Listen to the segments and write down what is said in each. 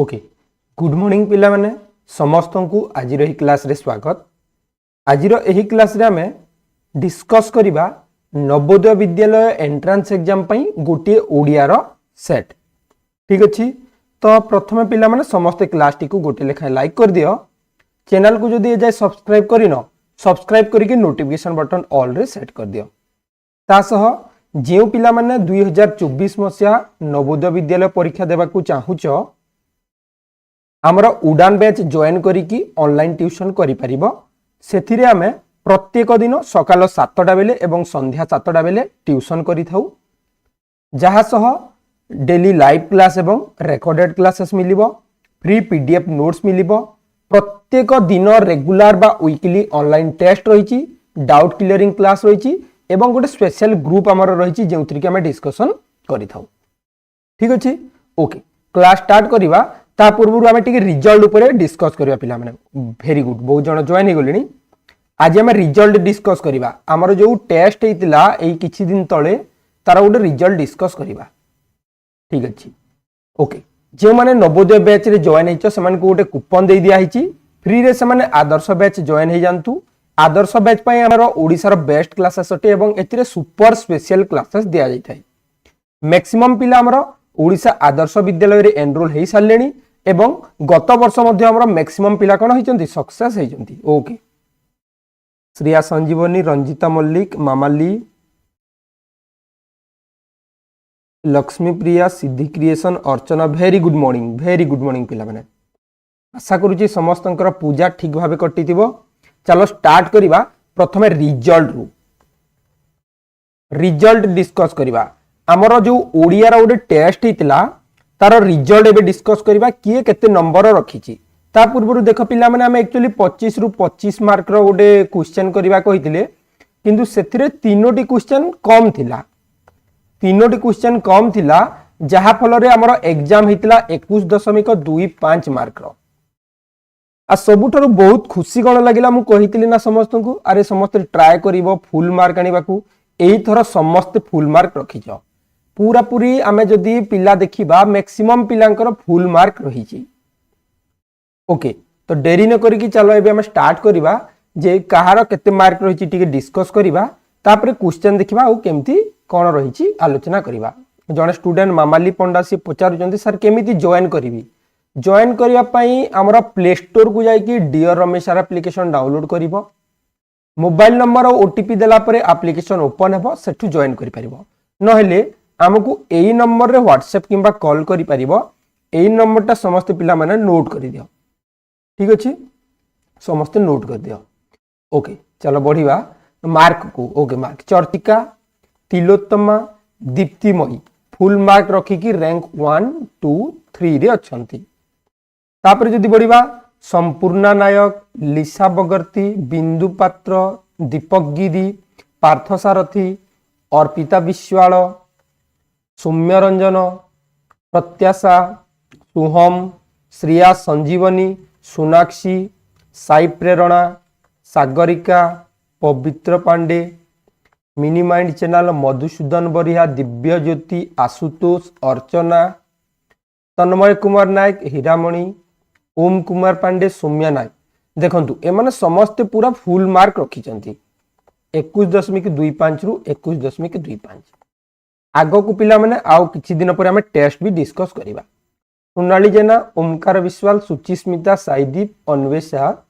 Okay good morning पिला माने समस्त को आज क्लास रे स्वागत। आज क्लास रे आमे डिस्कस करिबा नवोदय विद्यालय एंट्रांस एग्जाम पई गोटे ओडिया रो सेट। ठीक अछि, तो प्रथम पिला माने समस्त क्लास टी को गोटे लेखा लाइक कर दियो। चैनल को जदि एजाय सब्सक्राइब करिनो सब्सक्राइब करके नोटिफिकेशन बटन ऑल रे सेट कर दियो। ता सह जे पिला माने 2024 मसिया नवोदय विद्यालय परीक्षा देबा को चाहुचो आमर उड़ान बैच जॉइन करिकी ऑनलाइन ट्यूशन करि परिबो। सेथिरे आमे प्रत्येक दिन सकाल 7टा बेले एवं संध्या 7टा बेले ट्यूशन करि थाउ, जहा सह डेली लाइव क्लास एवं रेकॉर्डेड क्लासेस मिलिबो, फ्री पीडीएफ नोट्स मिलिबो। प्रत्येक दिन रेगुलर बा वीकली ऑनलाइन टेस्ट रहिछि, डाउट क्लियरिंग क्लास रहिछि एवं गोटे स्पेशल ग्रुप आमर रहिछि जेउथि कि आमे डिस्कशन करि थाउ। ठीक अछि, ओके क्लास स्टार्ट करिवा। ता पूर्व आम टे रिजल्ट उपरे डिस्कस करिया पिला माने। वेरी गुड, बहुत जन जॉइन हो गलेनी। आज आम रिजल्ट डिस्कस करिवा। आमर जो टेस्ट हेतिला एई किछि दिन तळे तार गोटे रिजल्ट डिस्कस करिवा। ठीक अछि, ओके जे माने नवोदय बैच रे जॉइन हेचो समान को गोटे कूपन दे दिया हिची, फ्री रे समान आदर्श बैच जॉइन हे जानतु। आदर्श बैच पय हमर ओडिसा रो बेस्ट क्लासेस अटे एवं एतिरे सुपर स्पेशल क्लासेस दिया जाय थाय। मैक्सिमम पिला हमर ओडिसा आदर्श विद्यालय रे एनरोल हे सारलेनी एवं गत वर्ष मध्य हमर मैक्सिमम पिला कोन होइचंती सक्सेस होइचंती। ओके श्रेया संजीवनी, रंजिता मल्लिक, मामाली, लक्ष्मी प्रिया, सिद्धि क्रिएशन, अर्चना, वेरी गुड मॉर्निंग पिला माने। आशा करूची समस्तंकर पूजा ठीक भाबे कटिथिबो। चलो स्टार्ट करिवा। प्रथमे रिजल्ट डिस्कस करिवा। हमर जो ओडिया रो गोटे टेस्ट हितला तार रिजल्ट एबे डिस्कस करिवा किए केते नंबर रखिछि। ता पूर्व देख पिला माने हम एक्चुअली 25 रु 25 मार्क रो गोटे क्वेश्चन करिवा कहिथिले, किंतु सेथिरे तीनोटी क्वेश्चन कम थिला। तीनोटी क्वेश्चन कम थिला जहा फल रे हमर एग्जाम हितला 21.25 मार्क रो। आ सबुठारु बहुत खुशी कोन लागिला मु कहिथिली ना समस्त को, अरे समस्त ट्राई करिवो फुल मार्क आनिबाकू। एई थरो समस्त फुल मार्क रखिछो। पूरा पूरी आमे जदि पिला देखिबा मैक्सिमम पिलांकर फुल मार्क रहिछि। ओके तो देरी न करिकि चलो एबे हम स्टार्ट करिबा जे कहार केते मार्क रहिछि टिके डिस्कस करिबा, तापर क्वेश्चन देखिबा और केमती कोन रहिछि आलोचना करिबा। जने स्टूडेंट मामाली पंडा से पचारुचंती सर केमिति जॉइन करिवि। जॉइन करिया पई हमरा प्ले स्टोर को जाई कि dear Ramesh sir application download करिवो। मोबाइल नंबर और ओटीपी देला परे एप्लीकेशन ओपन हेबो, सेठु जॉइन करि परिबो। न हेले हमकु एई नंबर रे व्हाट्सएप किंबा कॉल करि परिबो। एई नंबर ता समस्त पिला माने नोट करि दियो। ठीक अछि, समस्त नोट कर दियो। ओके चलो बढ़िबा मार्क को। Okay mark Chartika, Tilottama, Diptimayee full mark रखी कि रैंक 1 2 3 रे अछंती। तापर जदि बढ़िबा संपूर्णा नायक, लिसा बगर्ती, बिंदु पात्र, दीपक गिरी, पार्थ सारथी, अर्पिता विश्वाल, सौम्य रंजन, प्रत्याशा, सुहम, श्रेया संजीवनी, Sonakshi, Sai Prerna, Sagarika, Pavitra Pandey, mini mind channel, Madhusudan Bariha, Divya Jyoti, Ashutosh, अर्चना, तन्मय कुमार नायक, हीरामणि, ओम कुमार पांडे, सौम्या नायक। देखंतु एमाने समस्त पूरा फुल मार्क रखिचंती 21.25 रु 21.25। आगो को पिला माने आउ किछि दिन पर हमें टेस्ट भी डिस्कस करिबा। सोनाली जेना, ओमकार विश्वाल, सुचिस्मिता, साईदीप, अन्वेषा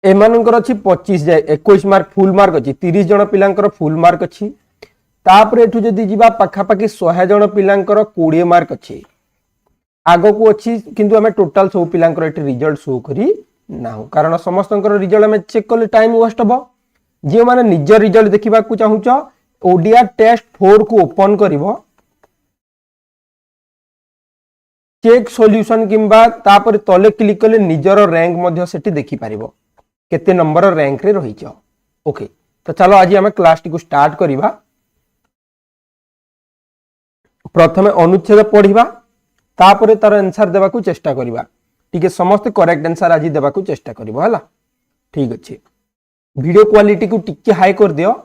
एमानकर अछि 25 जाय 21 मार्क फुल मार्क अछि। 30 जण पिलांकर फुल मार्क अछि। तापर एठु जदि जिबा पाखा पाखी 100 जण पिलांकर 20 मार्क अछि। आगो को अछि किंतु हमें टोटल सब पिलांकर एठी रिजल्ट शो करी नाहु, कारण समस्तंकर रिजल्ट हमें चेक करले टाइम वेस्ट हबो। जे माने निज रिजल्ट देखिबा को चाहुचो ओडिया टेस्ट 4 को ओपन करिवो, चेक सॉल्यूशन किंबा तापर तले क्लिक करले निजर रैंक मध्य सेठी देखि परिवो केते नंबर रैंक रे रहिचो। ओके तो चलो आज हमें क्लास टी को स्टार्ट करिबा। प्रथमे अनुच्छेद पढ़िबा, तापर तार आंसर देबा को चेष्टा करिबा। ठीक है, समस्त करेक्ट आंसर आज देबा को चेष्टा करिवो हला। ठीक अछि, वीडियो क्वालिटी को टिके हाई कर दियो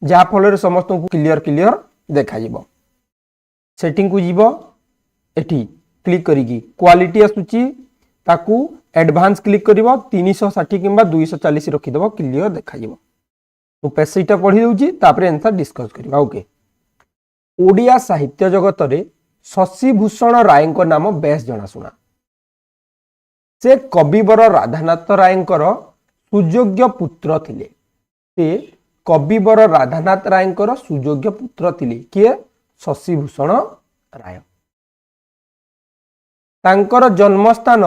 जहा फल रे समस्त को क्लियर देखा जिवो। सेटिंग को जिवो, एठी क्लिक करिकी क्वालिटी आसुची ताकू एडवांस क्लिक करिवो 360 किंबा 240 रखिदेव क्लियर देखा जिवो मु पैसेजटा पढ़ी दउची तापर आंसर डिस्कस करिवा ओके ओडिया साहित्य जगत रे शशि भूषण राय को नाम बेस जनाशुना से कविवर राधानाथ रायंकर सुयोग्य पुत्र थिले से कविवर राधानाथ रायंकर सुयोग्य पुत्र थिले किए शशि भूषण राय तांकर जन्मस्थान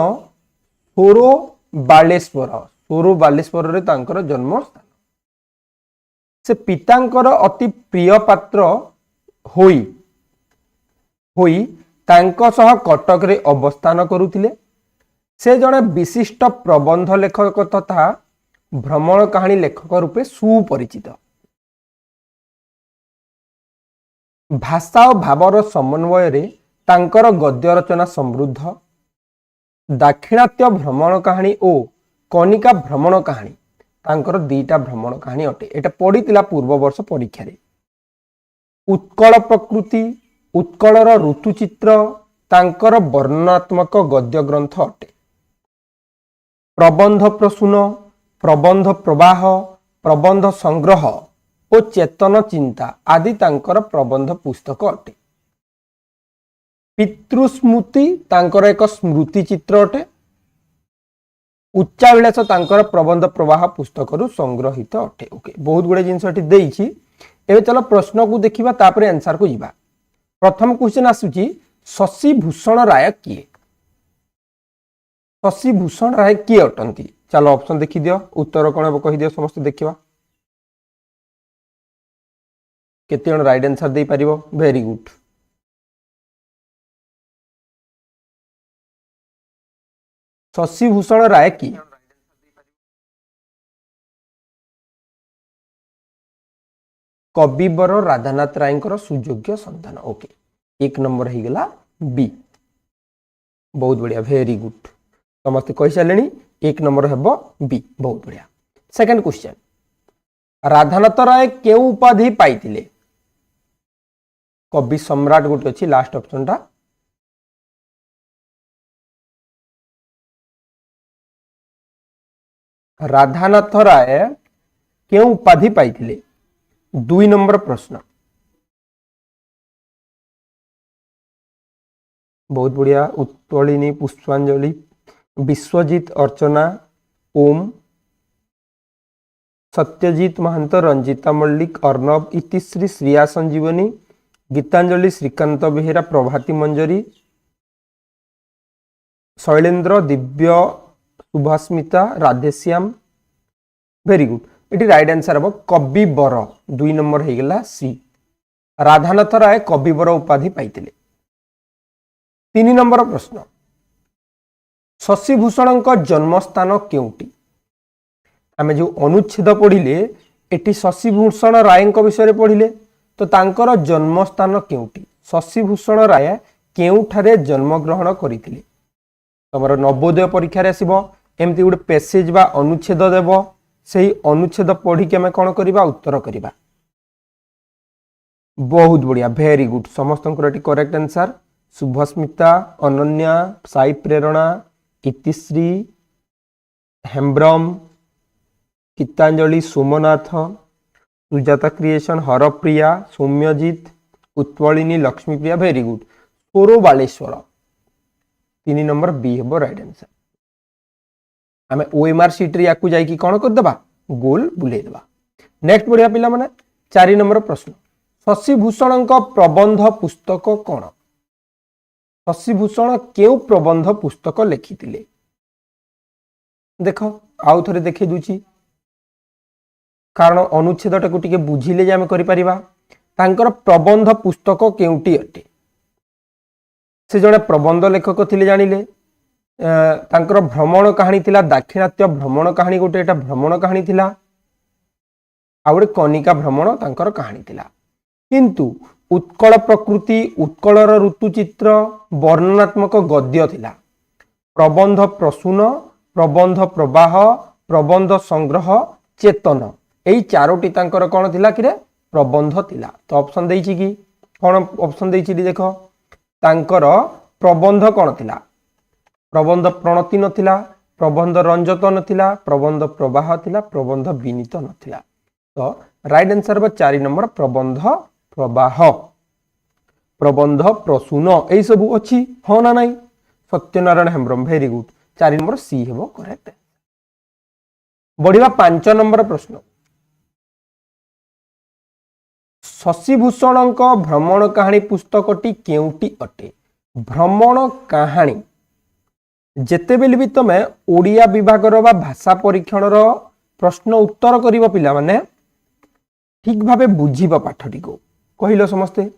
सोरो बालेश्वर रे तांकर जन्मस्थान से पितांकर अति प्रिय पात्र होई होई तांको सह कटक रे अवस्थान करुथिले से जड़े विशिष्ट प्रबंध लेखक तथा भ्रमण कहानी लेखक रूपे सुपरिचित भाषा और भावर समन्वय रे तांकर गद्य रचना समृद्ध दाक्षिणात्य भ्रमण कहानी और कनिका भ्रमण कहानी तांकर दीटा भ्रमण कहानी अटे एटा पढ़ीतिला पूर्व वर्ष परीक्षा रे उत्कल प्रकृति उत्कलर ऋतुचित्र तांकर वर्णनात्मक गद्य ग्रंथ अटे प्रबंध प्रसून प्रबंध प्रवाह प्रबंध संग्रह और चेतन चिंता आदि तांकर प्रबंध पुस्तक अटे पितृस्मृति तांकर एक स्मृति चित्र अटे उच्चाभिलाष तांकर प्रबंध प्रवाह पुस्तक रु संग्रहित अटे ओके बहुत गुडे जिनस एठी देइछि एबे चलो प्रश्न को देखिबा तापरे आंसर को जिबा प्रथम क्वेश्चन आसुची शशि भूषण राय किए शशि भूषण राय किए अटंती चलो ऑप्शन देखि दियो उत्तर कोन अब कहि दियो समस्त देखिबा केते जण राइट आंसर देई परिबो वेरी गुड शशि भूषण राय की कविवर राधानाथ रायंकर सुयोग्य संतान ओके एक नंबर हो गला बी बहुत बढ़िया वेरी गुड समस्त कहि सारे एक नंबर हेबो बी बहुत बढ़िया सेकंड क्वेश्चन राधानाथ राय केउ उपाधि पाइथिले कवि सम्राट गोटे अछि लास्ट ऑप्शन टा राधानाथ राय केउ उपाधि पाइथिले दुई नंबर प्रश्न बहुत बढ़िया उत्तोलिनी पुष्पांजलि विश्वजीत अर्चना ओम सत्यजीत महंत रंजिता मल्लिक अर्णव इतिश्री श्रिया संजीवनी गीतांजलि श्रीकांत बेहेरा प्रभाती मंजरी शैलेन्द्र दिव्य सुभास्मिता राधेश्याम वेरी गुड इटी राइट आंसर हम कविवर दुई नंबर हो गला सी राधानाथ राय कविवर उपाधि पाइतिले तीन नंबर प्रश्न शशि भूषण जन्मस्थान केउटी आमे जो अनुच्छेद पढ़िले एटी शशि भूषण राय विषय पढ़िले तो तांकर जन्मस्थान केउटी शशि भूषण राय केउठारे जन्म ग्रहण करथिले तमर नवोदय परीक्षा रे आसीबो एमती गुड पैसेज बा अनुच्छेद देव सही अनुच्छेद पढ़ी के कौन करवा उत्तर करवा बहुत बढ़िया वेरी गुड समस्त correct answer Subhasmita Ananya Sai Prerana Itishree Hembram Gitanjali Somnath Sujata creation Harapriya Soumyajit Utpalini Laxmipriya very good Soro Baleshwar तीन नंबर बी हे राइट आंसर आम ओएमआर सीट रे याकू जाई कौन करदेबा गोल बुलेदेबा नेक्स्ट बढ़िया पिला माने 4 नंबर प्रश्न शशि भूषण प्रबंध पुस्तक कौन शशि भूषण केउ प्रबंध पुस्तक लिखिथिले देख आउ थरे देखे दूची कारण अनुच्छेदटा को टिके बुझिले जे आमे करि परिबा तांकर प्रबंध पुस्तक केउटी अटे से जड़े प्रबंध लेखक थिले जानिले तांकर भ्रमण कहानी थिला दाक्षिणात्य भ्रमण कहानी गोटे एटा भ्रमण कहानी थिला आ गोटे कनिका भ्रमण तांकर कहानी थिला किंतु उत्कल प्रकृति उत्कलर ऋतुचित्र वर्णनात्मक गद्य थिला प्रबंध प्रसून प्रबंध प्रवाह प्रबंध संग्रह चेतन एई चारोटी तांकर कोन थिला कि रे प्रबंध थिला तो ऑप्शन देइछि कि कोन ऑप्शन देइछि देखो तांकर प्रबंध कौन थिला प्रबंध प्रणति नथिला प्रबंध रंजत नथिला प्रबंध प्रवाह थिला प्रबंध विनीत नथिला तो राइट आंसर बा 4 नंबर प्रबंध प्रवाह प्रबंध प्रसून ए सब अच्छी हाँ ना नहीं Satyanarayan Hembram very good 4 number सी हेबो करेक्ट बढ़िया 5 नंबर प्रश्न शशिभूषण भ्रमण कहानी पुस्तकटी केउटी अटे भ्रमण कहानी जेतेबेले भी तमे ओडिया विभाग रो बा भाषा परीक्षण रो प्रश्न उत्तर करिवो पिला माने ठीक भाबे बुझिबो पाठटी को कहिलो समस्ते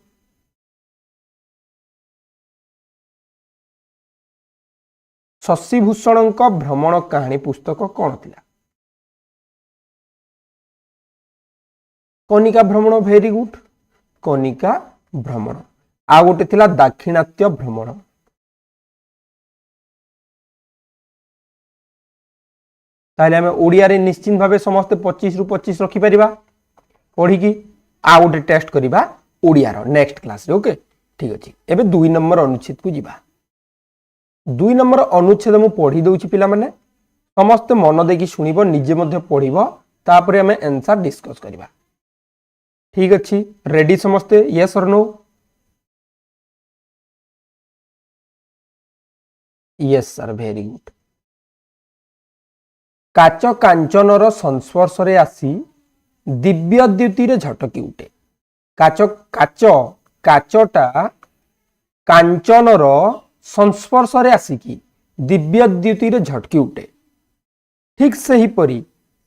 शशिभूषण भ्रमण कहानी पुस्तक कौन थिला कनिका भ्रमण वेरी गुड कनिका भ्रमण आ गोटे थिला दाक्षिणात्य भ्रमण ताले हमें ओडिया रे निश्चित भावे समस्त 25 रु 25 रखि परिबा पढ़ी की आ गोटे टेस्ट करिबा ओडिया रो नेक्स्ट क्लास रे ओके ठीक अछि एबे 2 नंबर अनुच्छेद को जिबा 2 नंबर अनुच्छेद मु पढ़ी दउछि पिला माने समस्त मन देखि सुनिबो निजे मध्ये पढ़िबो तापरे हमें आंसर डिस्कस करिबा ठीक अच्छी रेडी समझते यस और no yes sir very good काच कांचनर संस्पर्श रे आसी दिव्य द्युति रे झटकी उठे काच काच काचटा कांचनर संस्पर्श रे आसिकी दिव्य द्युति रे झटकी उठे ठीक सही परी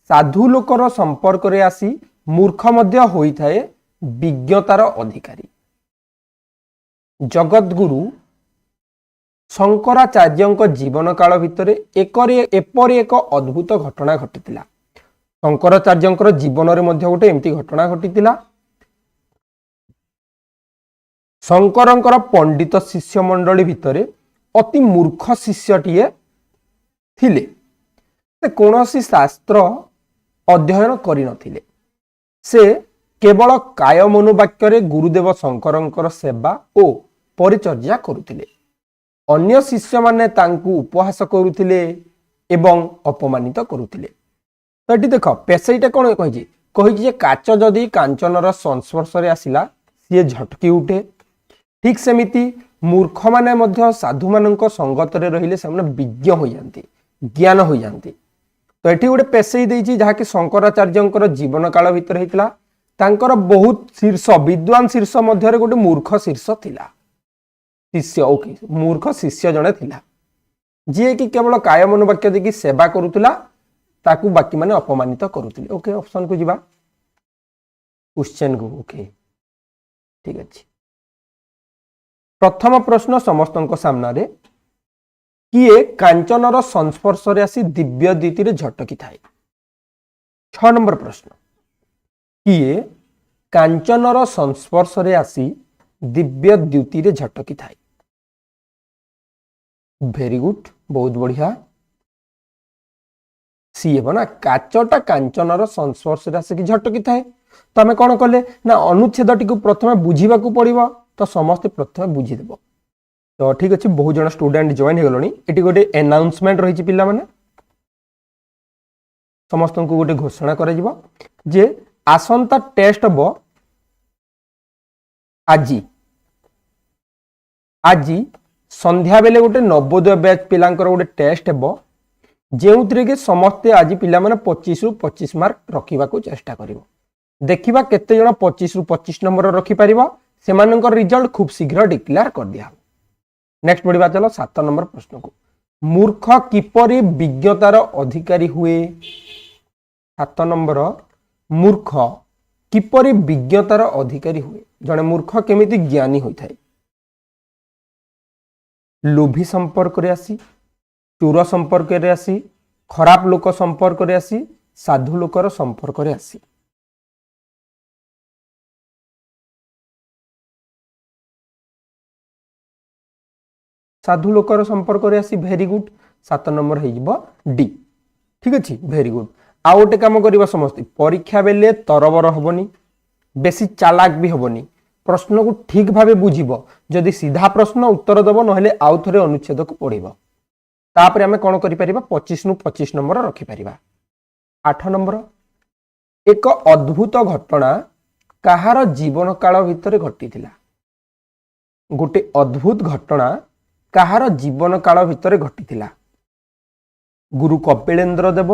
साधु लोकर संपर्क रे आसी मूर्ख मध्य होई थाए विज्ञतार अधिकारी जगतगुरु शंकराचार्य जीवन काल भितर एपरी एक अद्भुत घटना घटितिला शंकराचार्य जीवन रे मध्य गोटे एमती घटना घटितिला शंकरंकर पंडित शिष्य मंडली भितर अति मूर्ख शिष्यटीए थिले से कौनसी शास्त्र अध्ययन करि नथिले से केवल काय मनुवाक्य रे गुरुदेव शंकरंकर सेवा ओ परिचर्या करुथिले अन्य शिष्य माने तांकु उपहास करुथिले एवं अपमानित करुथिले तो एटी देख पेसेईटा कोन कहिजे कहिजे जे काच जदी कांचनर संस्पर्श रे आसिला सिए झटकी उठे ठीक सेमिति मूर्ख माने मध्य साधु मानक संगत रे रहिले से विज्ञ हो जानती ज्ञान हो जानती तो एठी गोटे पेसेई देइछि जहा कि शंकराचार्यंकर जीवन काल भितर हेतिला तांकर बहुत शीर्ष विद्वान शीर्ष मध्य गोटे मूर्ख शीर्ष थिला शिष्य ओके मूर्ख शिष्य जने थिला जे कि केवल काय मनुवाक्य देखि सेवा करुतला ताकू बाकी माने अपमानित करुतले ओके ऑप्शन को जिबा क्वेश्चन को ओके ठीक अछि प्रथम प्रश्न समस्तक सामना रे किए कांचनर संस्पर्श रे आसी दिव्य द्युति रे झटकी थाए 6 नंबर प्रश्न किए कांचनर संस्पर्श रे आसी दिव्य द्युति रे झटकी थाए वेरी गुड बहुत बढ़िया सी हे ना काचटा कांचनर संस्पर्श रे आसी झटकी थाए तो आम कौन कले ना अनुच्छेदटी को प्रथम बुझीबा को पड़िबो तो समस्त प्रथम बुझीदेव तो ठीक अच्छे बहुत जन स्टूडेंट जॉइन हो गलनी एटी गोटे अनाउंसमेंट रही पिला माने समस्त को गोटे घोषणा करा जिवो जे आसंता टेस्ट हबो आज संध्या बेले गोटे नवोदय बैच पिलांकर गोटे टेस्ट हबो जेउतरे के समस्ते आज पिला माने 25 रु 25 मार्क रखिबा को चेष्टा करिवो देखिबा केते जण 25 रु 25 नंबर रखि परिबो सेमानकर रिजल्ट खूब शीघ्र डिक्लेयर कर दिया नेक्स्ट बढ़िबा चलो 7 नंबर प्रश्न को मूर्ख किपरि विज्ञतार अधिकारी हुए 7 नंबर मूर्ख किपरि विज्ञतार अधिकारी हुए जने मूर्ख केमिति ज्ञानी होई थाए लोभी संपर्क रे आसी चोर संपर्क रे आसी खराब लोक संपर्क रे आसी साधु लोकर संपर्क रे आसी साधु लोकर संपर्क रे आसी वेरी गुड 7 नंबर हो जिवो डी ठीक अछि वेरी गुड आ गोटे काम करबा समस्त परीक्षा बेले तरबर हबनी बेसी चालाक भी हबनी प्रश्न को ठीक भाव बुझिब जदि सीधा प्रश्न उत्तर दब ना आउ थे अनुच्छेद को पढ़ब तापर आम कौन कर 25 रु 25 नंबर रखिपर। 8 नंबर एक अद्भुत घटना कहार जीवन काल भितर घटी गोटे अद्भुत घटना कहार जीवन काल भितर घटी गुरु कपिलेन्द्र देव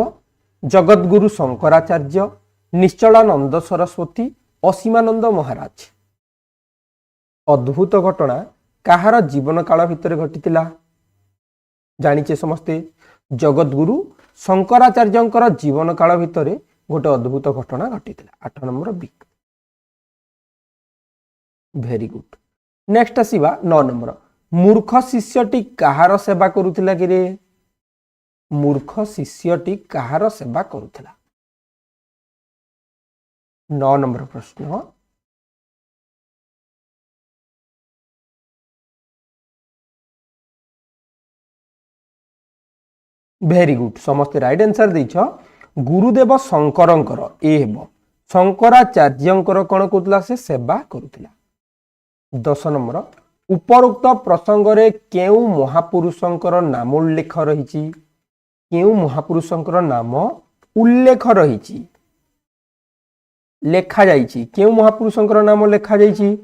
जगतगुरु शंकराचार्य निश्चलानंद सरस्वती असीमानंद महाराज। अद्भुत घटना कहार जीवन काल भितर घटी जानिचे समस्ते जगतगुरु शंकराचार्य जीवन काल भितर गोटे अद्भुत घटना घटी 8 number B. Very good. Next आसीबा 9 नंबर मूर्ख शिष्यटी कहार सेवा करुथिला कि रे? मूर्ख शिष्यटी कहार सेवा करुथिला? 9 नंबर प्रश्न। वेरी गुड समस्त राइट आंसर देछ। गुरुदेव शंकरंकर ए हेबो शंकराचार्यंकर कोन कोतला से सेवा करुथिला। 10 नंबर उपरोक्त प्रसंग रे केउ महापुरुषंकर नाम उल्लेख रहिछि? केउ महापुरुषंकर नाम उल्लेख रहिछि लेखा जाइछि? केउ महापुरुषंकर नाम लेखा जाइछि?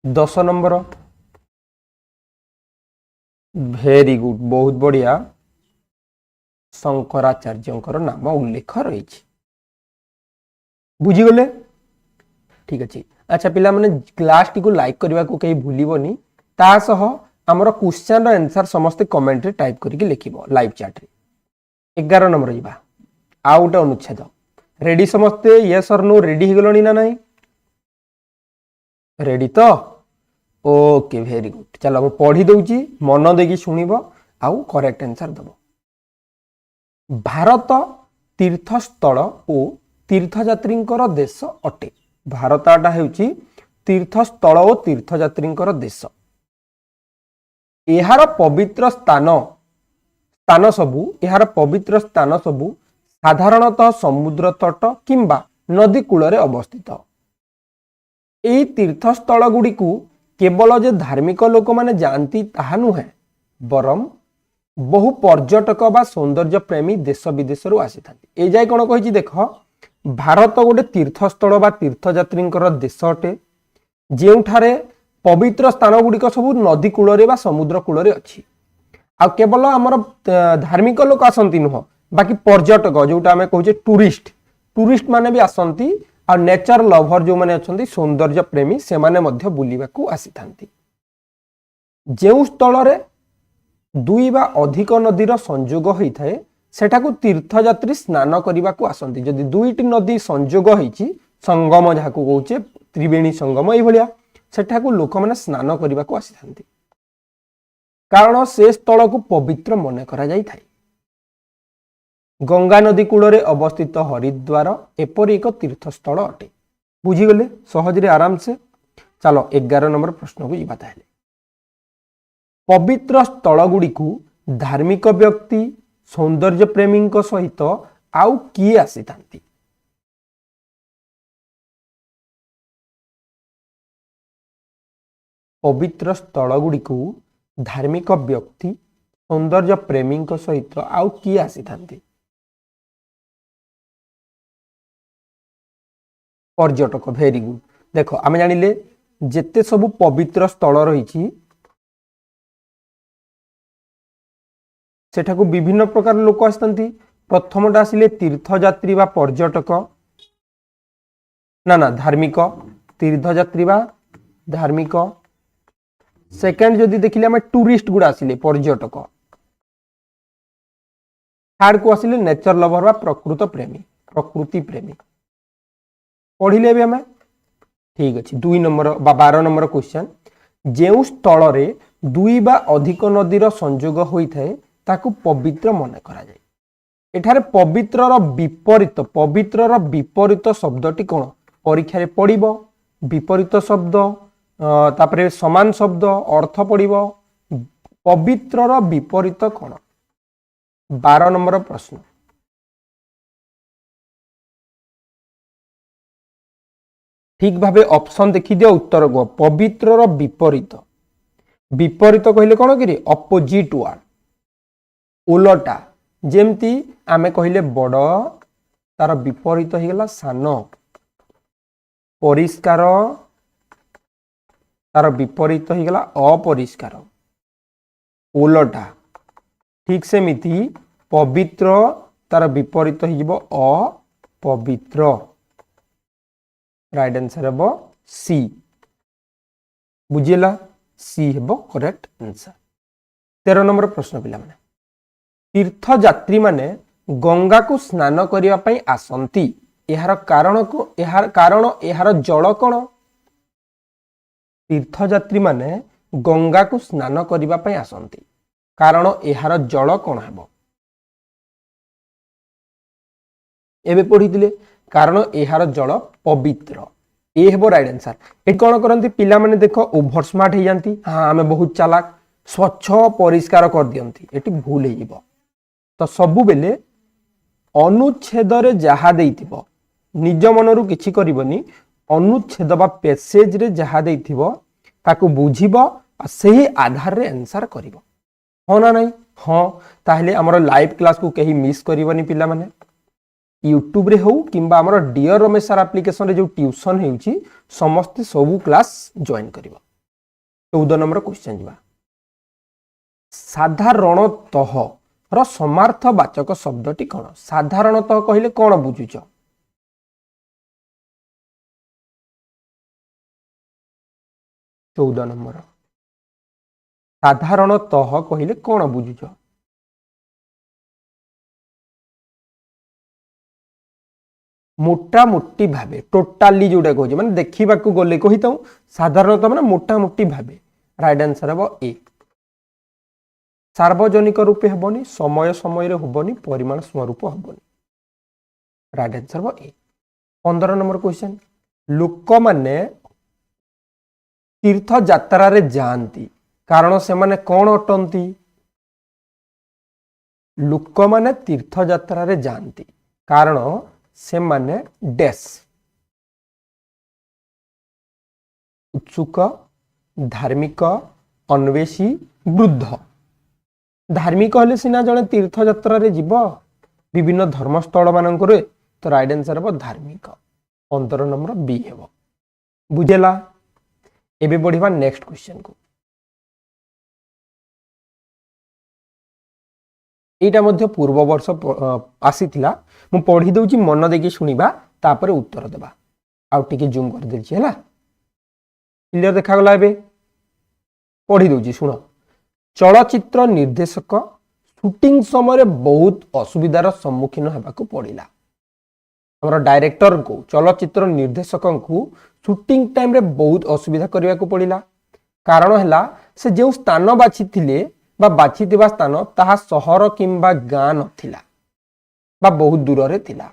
10 नंबर। वेरी गुड बहुत बढ़िया शंकराचार्यंकर नाम उल्लेख रही बुझीगले ठीक अच्छे। अच्छा पिला माने क्लास टी को लाइक करने को कहीं भूलबनी ता सह आमर क्वेश्चन आंसर समस्ते कमेंट रे टाइप करके लिखिबो लाइव चैट रे। 11 नंबर जीवा आ गोटे अनुच्छेद रेडी समस्ते यस और नो रेडी हो गलनी ना नहीं रेडी तो ओके वेरी गुड। चलो मैं पढ़ी दउची मन देकी सुनिबो आउ करेक्ट आंसर दबो। भारत तीर्थस्थल ओ तीर्थयात्रींकर देश अटे। भारतटा हेउची तीर्थस्थल ओ तीर्थयात्रींकर देश। एहार पवित्र स्थान सबु एहार पवित्र स्थान सबु साधारणतः समुद्र तट किंबा नदी कूल रे अवस्थित। एई तीर्थस्थल गुडी को केवल जे धार्मिक लोक माने जानती ताहा नुहे बरम बहु पर्यटक बा सौंदर्य प्रेमी देश विदेश रु आसी थांती। ए जाय कोन कहिछि देख भारत गोटे तीर्थस्थल बा तीर्थयात्रींकर देश अटे जेउठारे पवित्र स्थान गुड़िक सब नदी कूल रे बा समुद्र कूल रे अछि। आ केवल हमर धार्मिक लोक आसंती नुह बाकी पर्यटक जोटा आमे कहूजे टूरिस्ट माने भी आसंती आ नेचर लवर जो माने अछंती सौंदर्य प्रेमी से माने मध्य बुलिबा को आसी थांती। जेउ स्थल रे दुई बा अधिक नदीर संयोग होई थाए सेठाकू तीर्थयात्री स्नान करबा को आसंती। जदि दुईटी नदी संयोग होईची संगम जाहाकू कहूचे त्रिवेणी संगम एई भलिया सेठाकू लोक माने स्नान करबा को आसी थांती कारण से स्थल को पवित्र मने करा जाई थाए। गंगा नदी कूल रे अवस्थित हरिद्वार एपरि एक तीर्थस्थल अटे। बुझीगले सहज रे आराम से। चलो 11 नंबर प्रश्न को जीवा ताहेले पवित्र स्थल गुडी को धार्मिक व्यक्ति सौंदर्य प्रेमी सहित आउ किए आसी थांती? पवित्र स्थल गुडी को धार्मिक व्यक्ति सौंदर्य प्रेमी सहित आउ किए आसी थांती? पर्यटक। Very good. देखो आमे जानिले जेते सब पवित्र स्थल रही सेठाकू विभिन्न प्रकार लोक आसतंती। प्रथमटा आसिले तीर्थयात्री बा पर्यटक ना धार्मिक तीर्थयात्री बा धार्मिक। सेकेंड जदि देखिले आमे टूरिस्ट गुडा आसिले पर्यटक। थर्ड को आसिले नेचर लवर बा प्रकृति प्रेमी पढ़िले भी हमें ठीक अच्छे। 2 नंबर 12 नंबर क्वेश्चन जेउ स्थल रे दुई बा अधिक नदीर संयोग होई थाए ताकू पवित्र मन करा जाए। एठारे पवित्रर विपरीत शब्दटी कौन परीक्षा रे पड़िबो? विपरीत शब्द तापरे समान शब्द अर्थ पड़िबो। पवित्रर विपरीत कौन? 12 नंबर प्रश्न। ठीक भाबे ऑप्शन देखि दियो उत्तर को पवित्रर विपरीत विपरीत कहले कोन कि अपोजिट वर्ड उलटा जेमती आमे कहले बड़ तार विपरीत हो गला सान परिष्कार तार विपरीत हो गला अपरिष्कार उलटा ठीक से मिति पवित्र तार विपरीत हो अपवित्र राइट आंसर हेबो सी बुझिला सी हेबो करेक्ट आंसर 13 नंबर प्रश्न पिला माने तीर्थयात्री माने गंगा को स्नान करिया पई आसंती एहार कारण एहार जल कोन तीर्थयात्री माने गंगा को स्नान करिया पई आसंती कारण एहार जल कोन हेबो एबे पढिथिले कारण एहार जल पवित्र ए हेबो राइट आंसर ए कोन करंती पिला माने देखो ओभर स्मार्ट हे जानती हां हमें बहुत चालाक स्वच्छ परिष्कार कर दियंती एटी भूल हे जिवो तो सबु बेले अनुच्छेद रे जहा देइथिबो निज मनरु किछि करिवनी अनुच्छेद बा पैसेज रे जहा देइथिबो ताकू बुझिबो आ सही आधार रे आंसर करिवो हो ना नहीं हां ताहले हमर लाइव क्लास को कहीं मिस करिवनी पिला माने यूट्यूब रे हो किंबा हमर डियर रमेश सर एप्लीकेशन रे जो ट्यूशन हेउची समस्त सबु क्लास जॉइन करिवो 14 नंबर क्वेश्चन जिबा साधारणतः र समार्थ वाचक शब्दटी कोन साधारणतः कहिले कोन बुझुछ 14 नंबर साधारणतः कहिले कोन बुझुछ मोटा मोटी भाबे टोटाली जोडा कहजे माने देखिबा को गले कहिताऊ साधारणतः माने मोटा मोटी भाबे राइट आंसर हेबो ए सार्वजनिक रूपे हेबनी समय समय रे होबनी परिमाण स्वरूप हेबनी राइट आंसर हेबो ए 15 नंबर क्वेश्चन लोक माने तीर्थ यात्रा रे जानती कारण से माने कोन अटंती लोक माने तीर्थ यात्रा रे जानती कारण से माने डैश उत्सुक धार्मिक अन्वेषी वृद्ध धार्मिक हले सिना जने तीर्थ यात्रा रे जीव विभिन्न धर्मस्थल मानक रे तो राइट आंसर हेबो धार्मिक 15 नंबर बी हेबो बुझेला एबे बढ़िबा नेक्स्ट क्वेश्चन को एटा मध्य पूर्व वर्ष आसीथिला मु पढी दउची मन देखि सुनिबा तापर उत्तर देबा आउ टिके जूम कर देछि हैला क्लियर देखा गला एबे पढी दउची सुनो चलचित्र निर्देशक शूटिंग समय बहुत असुविधार सम्मुखीन हेबाकू पड़िला हमर डायरेक्टर को चलचित्र निर्देशक को शूटिंग टाइम रे बहुत असुविधा करबा को पड़िला कारण हला से जे स्थान बाछिथिले बा बाछिथिबा स्थान ताहा शहर किंबा गां नथिला बा बहुत दूर रे थिला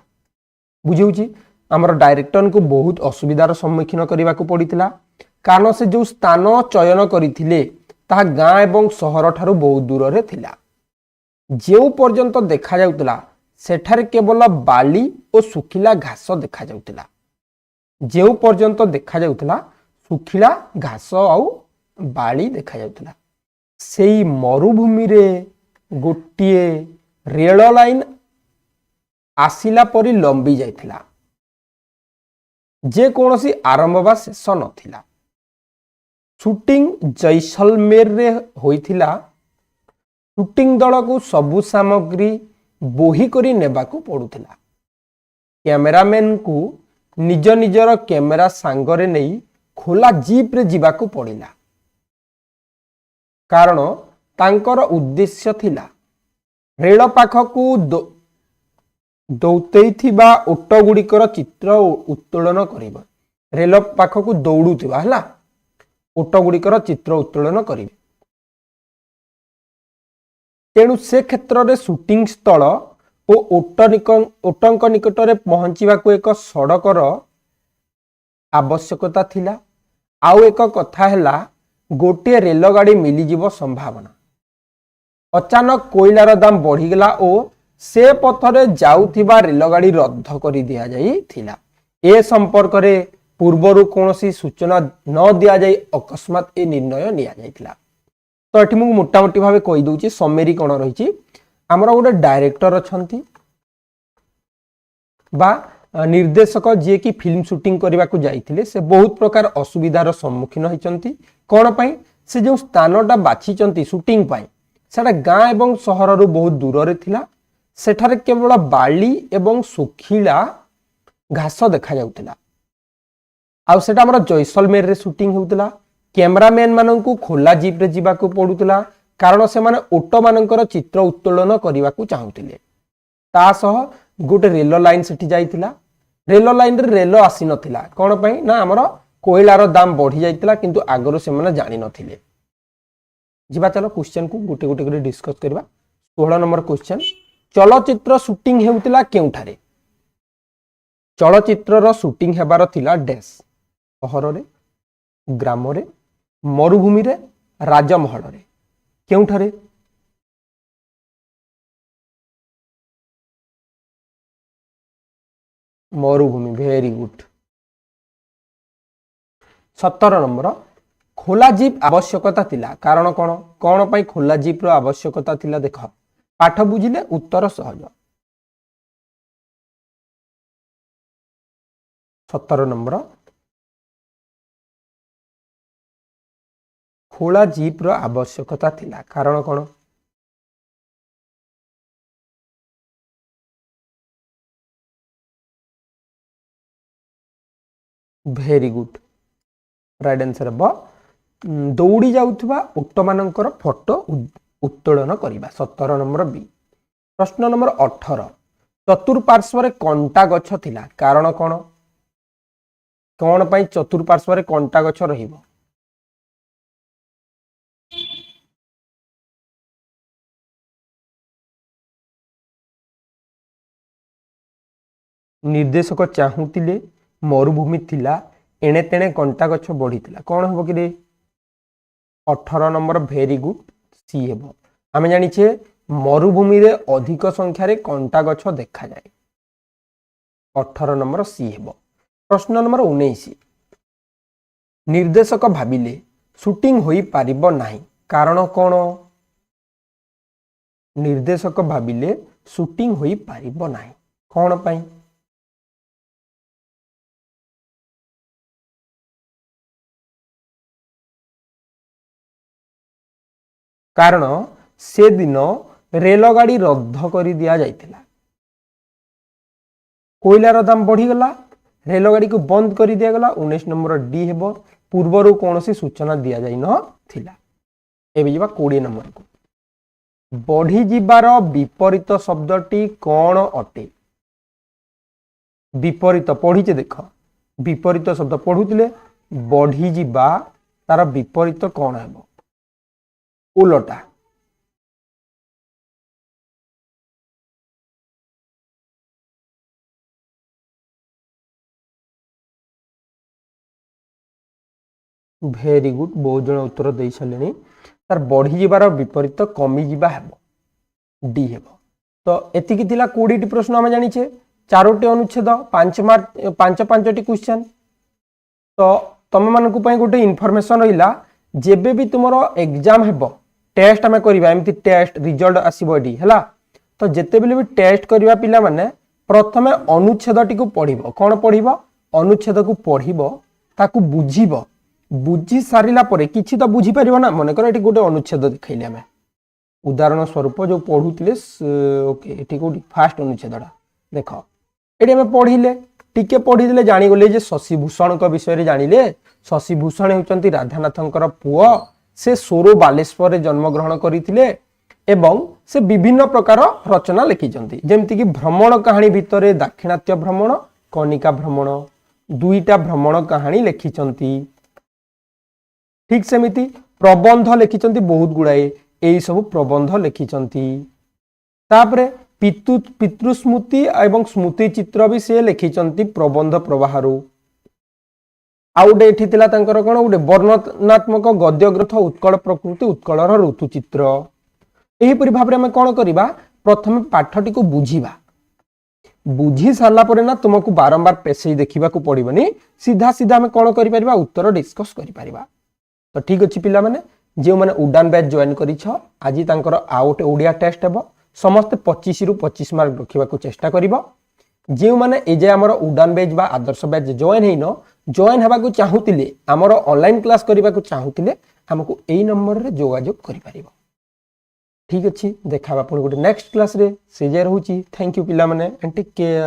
बुझिउची हमर डायरेक्टर को बहुत असुविधार सम्मुखीन करबा को पड़ितिला कारण से जो स्थान चयन करिथिले ताहा गां एवं शहर ठारू बहुत दूर रे थिला जेउ पर्यंत देखा जाउतला सेठारे केवल बाली और सुखिला घास देखा जाउतला जेउ पर्यंत देखा जाउतला सुखिला घास आउ बाली देखा जाउतला सेई मरुभूमि रे गोटिए रेल लाइन आसिला परी लंबी जाइथिला जे कोनोसी आरंभ बा शेष नथिला शूटिंग जैसलमेर रे होइथिला शूटिंग दल को सबु सामग्री बोही करी नेबा को पड़ुथिला कैमरामैन को निज निजर कैमेरा सांगरे नहीं खोला जीप रे जीवा को पड़िला कारण तांकर उद्देश्य थिला रेल पाखकू दौतेइथिबा ओट गुड़िकर चित्र उत्तोलन करिबा रेल पाखकू दौड़ुथिबा हला ओट गुड़िकर चित्र उत्तोलन करिबे तेणु से क्षेत्र रे शूटिंग स्थल ओ ओटंक निकट रे पहुंचीबा को एक सड़कर आवश्यकता थिला आउ एक कथा हैला गोटे रेलगाड़ी मिलीजीव संभावना अचानक कोयलार दाम बढ़ीगला और से पथरे जाउथिबा रेलगाड़ी रद्द करी दिया जाई थिला ए संपर्क रे पूर्वर कौन सूचना न दि जाए अकस्मात ए निर्णय निया जाइथिला। तो ये मुझे मोटामोटी भाव कहीदे समरी कौन रही आमर गोटे डायरेक्टर अच्छा बा निर्देशक जी की फिल्म शूटिंग करने को जाइथिले से बहुत प्रकार असुविधार सम्मुखीन होती कौन पाई से जो स्थानटा बाछी शूटिंग पाई सेटा गाँ एवं सहर बहुत दूर रे थिला सेठारे केवल बाली एवं सुखिला घास देखा जाउतिला आउ सेटा हमर जैसलमेर रे शूटिंग होउतिला। कैमरामैन माननकु खोला जीप रे जीवाकू पडुतिला कारण से माने ऑटो मानकर चित्र उत्तोलन करने को चाहूतिले। ता सह गोटे रेल लाइन सेठी जाइतिला रेल लाइन रे रेल आसी नथिला कोन पई ना हमर कोयलार दाम बढ़ी जाइतिला किंतु आगरो से माने जानि नथिले। जिबा चलो क्वेश्चन को गोटे गोटे करे डिस्कस करबा। 16 नंबर क्वेश्चन चलचित्र शूटिंग हेउतिला केउठारे चलचित्र रो शूटिंग हेबार थिला डैश सहर रे ग्राम रे मरुभूमि रे राजमहल रे केउठारे मरुभूमि वेरी गुड। 17 नंबर खोला जीप आवश्यकता थिला कारण कौन कौन पाई खोला जीप रो आवश्यकता थिला देख पाठ बुझिले उत्तर सहज। 17 नंबर खोला जीप रो आवश्यकता थिला कारण कौन वेरी गुड राइट आंसर हम दौड़ी जाउथबा ओटो मानकर फोटो उत्तोलन करिबा। 17 नंबर बी। प्रश्न नंबर 18 चतुर्पार्श्व रे कंटा गछ थिला कारण कौन कौन पाई चतुर्पार्श्व रे कंटा गछ रहिबो निर्देशक चाहूतिले मरुभूमि थिला एणे तेणे कंटा गछ बढ़ी कौन हम कि 18 नंबर वेरी गुड सी हेबो। आमे जानिछे मरुभूमि रे अधिक संख्या रे कंटा गछ देखा जाए 18 नंबर सी हेबो। प्रश्न नंबर 19 निर्देशक भाबिले शूटिंग होई पारिबो नाही कारण कौन निर्देशक भाबिले शूटिंग होई पारिबो नाही कौन पाई कारण से दिन रेलगाड़ी रद्द कर दिया जाइथिला कोयलार दाम बढ़ीगला रेलगाड़ी को बंद कर दिया गला। 19 नंबर डी हेबो पूर्वर कौन सी सूचना दि जाई नथिला। एबे जिबा 20 नंबर को बढ़ी जिबार विपरीत शब्दटी कौन अटे विपरीत पढ़ीचे देख विपरीत शब्द पढ़ुतिले बढ़ी जिबा तार विपरीत कौन हेबो उलटा वेरी गुड बहुत जन उत्तर दे सारे तार बढ़ी जिबार विपरीत कमी जिबा हेबो डी हेबो। तो एतिकी थिला 20 प्रश्न आम जानिछे 4टी अनुच्छेद 5 क्वेश्चन। तो तुम मानकु पई गोटे इनफॉरमेशन रहिला जेबे भी तुमरो एग्जाम हेबो टेस्ट आम करवा एमती टेस्ट रिजल्ट आसबो एडी हैला। तो जेते बेले भी टेस्ट करवा पिला माने प्रथमे अनुच्छेदटी को पढ़िबो कौन पढ़िबो अनुच्छेद को पढ़िबो ताकू बुझिबो बुझी सारिला परे किछि तो बुझी परिबो ना मने कर एटी गोटे अनुच्छेद देखैले आमे उदाहरण स्वरूप जो पढ़ुतिले ओके एटी को फास्ट अनुच्छेदटा देख एटी आमे पढ़िले टिके पढ़िले जानि गले जे शशिभूषण को विषय रे जानिले शशिभूषण हेउचंती राधानाथंकर पुओ से सोरो बालेश्वर जन्म ग्रहण करथिले एवं से विभिन्न प्रकार रचना लिखिचंती जेमति कि भ्रमण कहानी भितरे दाक्षिणात्य भ्रमण कनिका भ्रमण दुईटा भ्रमण कहानी लिखिचंती। ठीक सेमिति प्रबंध लिखिचंती बहुत गुड़ाए एई सब प्रबंध लिखिचंती। तापरे पितृस्मृति एवं स्मृति चित्र भी से लिखिचंती प्रबंध प्रवाहरु। आउटे एठी थिला तांकर कोन गोटे वर्णनात्मक गद्य ग्रंथ उत्कल प्रकृति उत्कलर ऋतु चित्र। एही परि भाबरे हम कोन करिबा प्रथमे पाठटी को बुझिबा बुझी सारा पर ना तुमको बारंबार पेसे देखा पड़ोनी सीधा सीधा आम कौन कर उत्तर डिस्कस कर। तो ठीक अच्छे पिला माने जो मैंने उड़ान बैच जॉइन कर आज आउ गोटे ओडिया टेस्ट हे समस्ते 25 रु 25 मार्क रखा चेष्टा कर। जो मैंने एजे आमर उड़ान बैच बा आदर्श बैच जॉइन है जॉइन होगा चाहूले आमर ऑनलाइन क्लास करने को चाहूले आमको यही नंबर रे जोगाजोग कर। ठीक अच्छे देखा गोटे नेक्स्ट क्लास रे से जाए रहूची। थैंक यू पिला माने एंड टेक केयर।